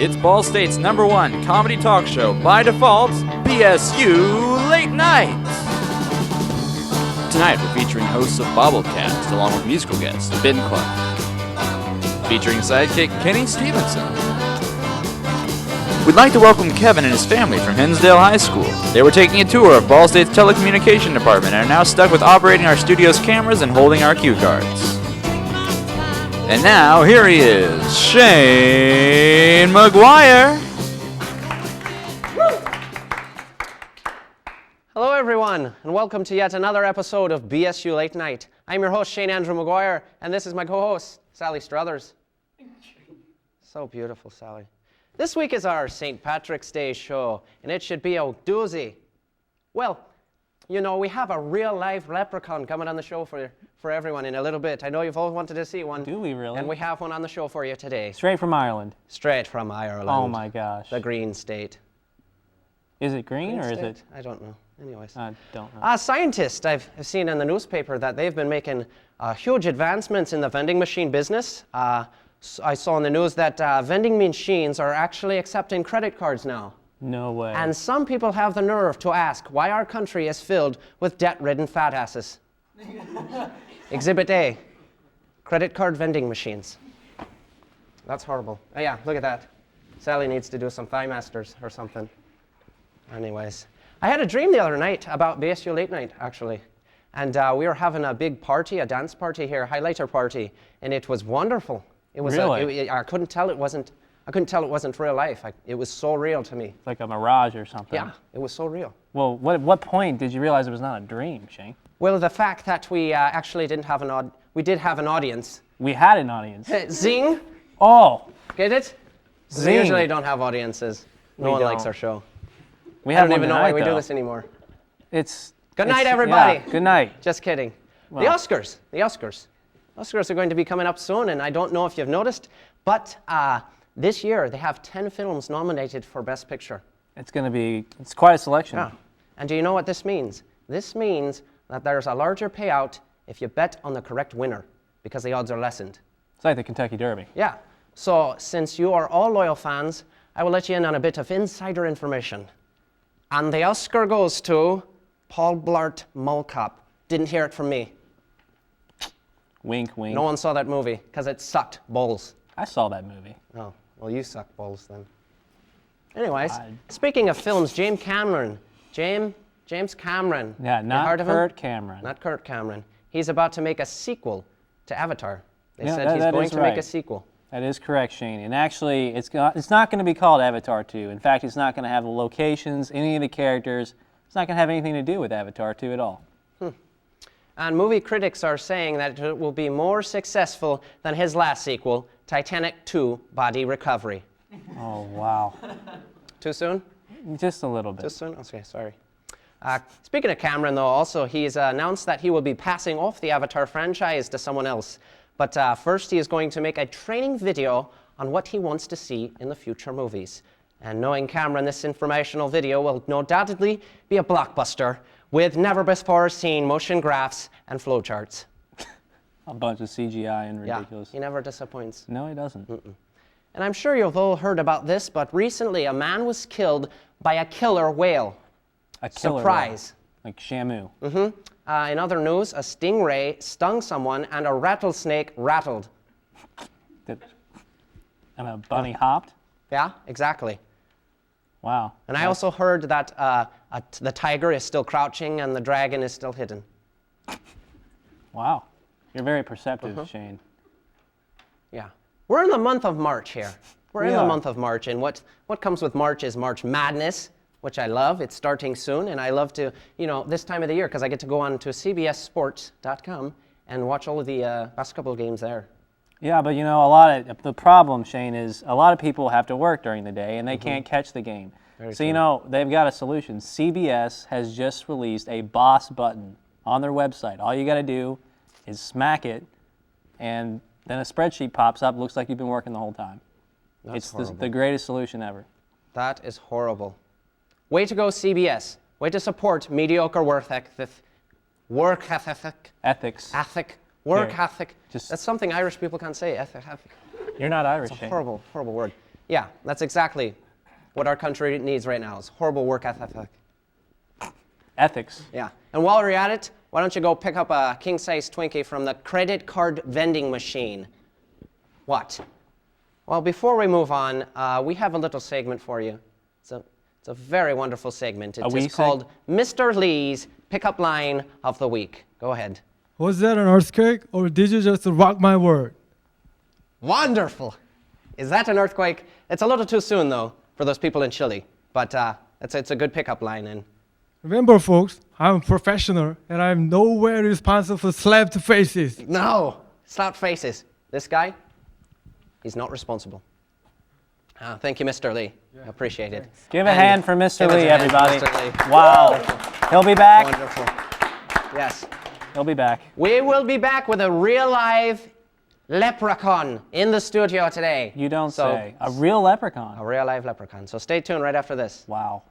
It's Ball State's #1 comedy talk show by default, BSU Late Night. Tonight we're featuring hosts of Bobblecast along with musical guest Ben Clark. Featuring sidekick Kenny Stevenson. We'd like to welcome Kevin and his family from Hinsdale High School. They were taking a tour of Ball State's telecommunication department and are now stuck with operating our studio's cameras and holding our cue cards. And now, here he is, Shane Magwire. Hello everyone, and welcome to yet another episode of BSU Late Night. I'm your host, Shane Andrew Magwire, and this is my co-host, Sally Strothers. So beautiful, Sally. This week is our St. Patrick's Day show, and it should be a doozy. Well, you know, we have a real live leprechaun coming on the show for everyone in a little bit. I know you've all wanted to see one. Do we really? And we have one on the show for you today. Straight from Ireland. Straight from Ireland. Oh my gosh. The green state. Is it green or state? is it? I don't know. Anyways. I don't know. Scientists, I've seen in the newspaper that they've been making huge advancements in the vending machine business. I saw in the news that vending machines are actually accepting credit cards now. No way. And some people have the nerve to ask why our country is filled with debt-ridden fat asses. Exhibit A, credit card vending machines. That's horrible. Oh yeah, look at that. Sally needs to do some thigh masters or something. Anyways, I had a dream the other night about BSU Late Night, actually. And we were having a big party, a dance party here, highlighter party, and it was wonderful. It was really? I couldn't tell it wasn't real life. It was so real to me. Like a mirage or something. Yeah, it was so real. Well, what point did you realize it was not a dream, Shane? Well, the fact that we actually didn't have we did have an audience. We had an audience. Zing! Oh! Get it? Zing. We usually don't have audiences. No one likes our show. We I have don't even know why we though. do this anymore. Good night, it's everybody. Yeah, good night. Just kidding. Well. The Oscars are going to be coming up soon, and I don't know if you've noticed, but this year they have 10 films nominated for Best Picture. It's quite a selection. Yeah. And do you know what this means? This means that there's a larger payout if you bet on the correct winner, because the odds are lessened. It's like the Kentucky Derby. Yeah. So since you are all loyal fans, I will let you in on a bit of insider information. And the Oscar goes to Paul Blart Mall Cop. Didn't hear it from me. Wink, wink. No one saw that movie because it sucked balls. I saw that movie. Oh, well, you suck balls then. Anyways, speaking of films, James Cameron. Yeah, You not heard of him? Kurt Cameron. Not Kurt Cameron. He's about to make a sequel to Avatar. They Yeah, said he's that going is to make right. a sequel. That is correct, Shane. And actually, it's not going to be called Avatar 2. In fact, it's not going to have the locations, any of the characters. It's not going to have anything to do with Avatar 2 at all. And movie critics are saying that it will be more successful than his last sequel, Titanic 2: Body Recovery. Oh, wow. Too soon? Just a little bit. Too soon? Okay, sorry. Speaking of Cameron, though, also, he's announced that he will be passing off the Avatar franchise to someone else. But first, he is going to make a training video on what he wants to see in the future movies. And knowing Cameron, this informational video will no doubtedly be a blockbuster with never-before-seen motion graphs and flowcharts. A bunch of CGI and Yeah, ridiculous. he never disappoints. No, he doesn't. And I'm sure you've all heard about this, but recently a man was killed by a killer whale. A killer Surprise. whale. Like Shamu. In other news, a stingray stung someone and a rattlesnake rattled. And a bunny hopped? Yeah, exactly. Wow. And I also heard that the tiger is still crouching and the dragon is still hidden. Wow. You're very perceptive, Shane. Yeah. We're in the month of March here. We're We in the are. month of March, and what comes with March is March Madness, which I love. It's starting soon, and I love to, this time of the year, because I get to go on to cbssports.com and watch all of the basketball games there. Yeah, but the problem, Shane, is a lot of people have to work during the day and they can't catch the game. Very So, true. they've got a solution. CBS has just released a boss button on their website. All you got to do is smack it, and then a spreadsheet pops up. Looks like you've been working the whole time. That's It's the greatest solution ever. That is horrible. Way to go, CBS. Way to support mediocre work ethic. Ethics. Work Here, ethic. just- That's something Irish people can't say. Ethic. You're not Irish, It's a Shane. horrible, horrible word. Yeah, that's exactly what our country needs right now is horrible work ethic. Ethics. Yeah. And while we're at it, why don't you go pick up a king-size Twinkie from the credit card vending machine? What? Well, before we move on, we have a little segment for you. It's a very wonderful segment. It's called Mr. Lee's Pickup Line of the Week. Go ahead. Was that an earthquake, or did you just rock my world? Wonderful. Is that an earthquake? It's a little too soon, though, for those people in Chile. But it's a good pickup line. And Remember, folks, I'm a professional, and I'm nowhere responsible for slapped faces. no, slapped faces. This guy, he's not responsible. Thank you, Mr. Lee. I appreciate it. Give a hand for Mr. give us Lee, a hand for everybody. Mr. Lee. Wow. Wonderful. He'll be back. Wonderful. Yes. He'll be back. We will be back with a real live leprechaun in the studio today. You don't So, say. A real leprechaun. A real live leprechaun. So stay tuned right after this. Wow.